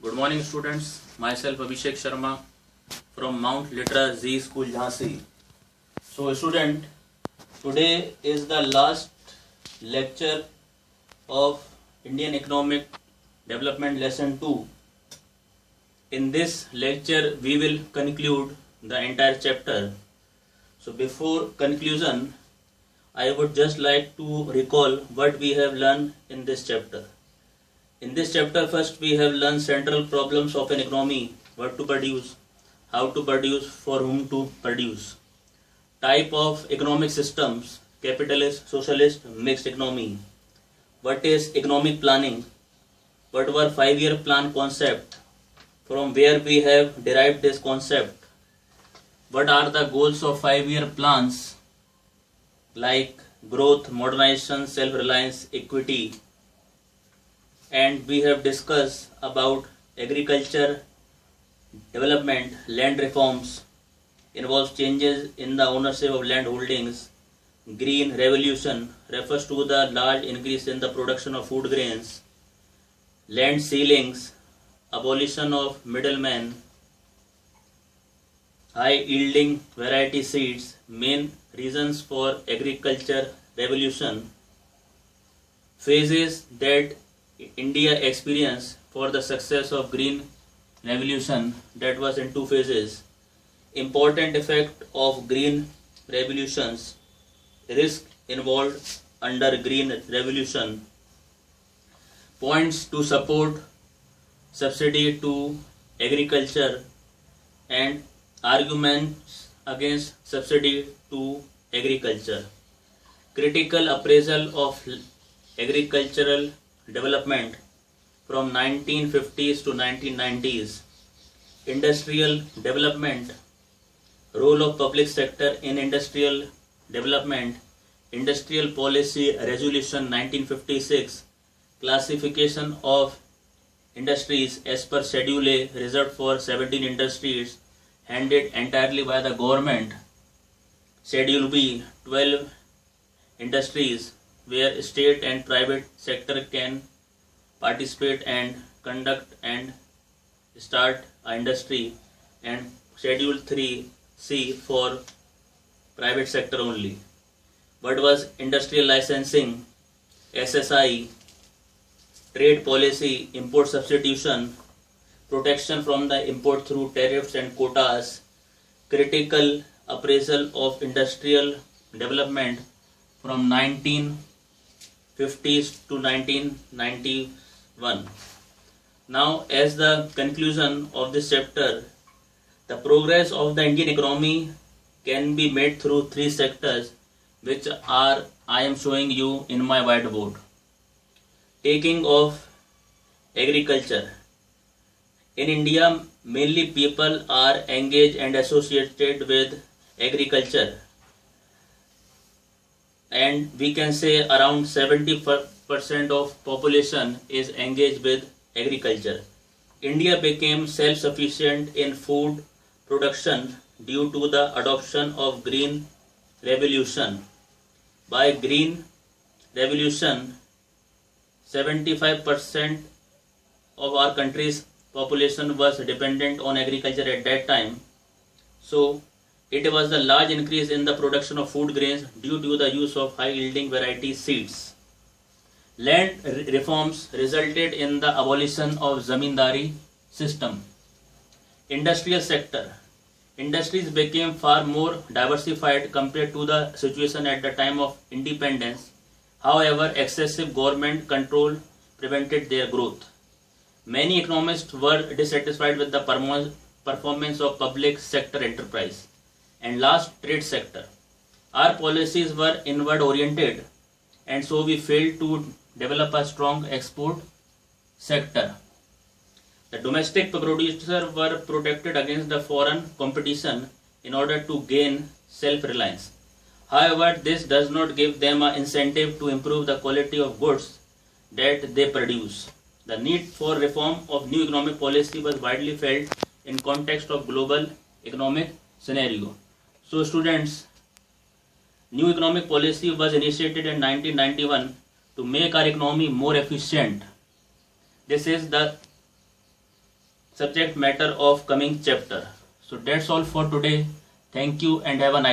Good morning, students. Myself Abhishek Sharma from Mount Litra Z School, Jhansi. So, student, today is the last lecture of Indian Economic Development Lesson 2. In this lecture, we will conclude the entire chapter. So, before conclusion, I would just like to recall what we have learned in this chapter. In this chapter, first we have learned central problems of an economy: what to produce, how to produce, for whom to produce. Type of economic systems: capitalist, socialist, mixed economy. What is economic planning? What were 5-year plan concept? From where we have derived this concept? What are the goals of 5-year plans like growth, modernization, self-reliance, equity? And we have discussed about agriculture development, land reforms, involves changes in the ownership of land holdings. Green revolution refers to the large increase in the production of food grains. Land ceilings, abolition of middlemen. High yielding variety seeds, main reasons for agriculture revolution. Phases that India experienced for the success of green revolution, that was in 2 phases. Important effect of green revolutions, risk involved under green revolution, points to support subsidy to agriculture and arguments against subsidy to agriculture. Critical appraisal of agricultural development from 1950s to 1990s. Industrial development, role of public sector in industrial development. Industrial policy resolution 1956, classification of industries as per schedule A reserved for 17 industries handed entirely by the government. Schedule B, 12 industries where state and private sector can participate and conduct and start an industry, and schedule 3C for private sector only. What was industrial licensing, SSI, trade policy, import substitution, protection from the import through tariffs and quotas, critical appraisal of industrial development from 1950s to 1991. Now, as the conclusion of this chapter, the progress of the Indian economy can be made through 3 sectors, which are I am showing you in my whiteboard. Taking of agriculture. In India, mainly people are engaged and associated with agriculture, and we can say around 70% of population is engaged with agriculture. India became self-sufficient in food production due to the adoption of Green Revolution. By Green Revolution, 75% of our country's population was dependent on agriculture at that time. So, it was a large increase in the production of food grains due to the use of high-yielding variety seeds. Land reforms resulted in the abolition of zamindari system. Industrial sector. Industries became far more diversified compared to the situation at the time of independence. However, excessive government control prevented their growth. Many economists were dissatisfied with the performance of public sector enterprise. And last, trade sector. Our policies were inward oriented, and so we failed to develop a strong export sector. The domestic producers were protected against the foreign competition in order to gain self-reliance. However, this does not give them an incentive to improve the quality of goods that they produce. The need for reform of new economic policy was widely felt in context of global economic scenario. So students, new economic policy was initiated in 1991 to make our economy more efficient. This is the subject matter of coming chapter. So that's all for today. Thank you and have a nice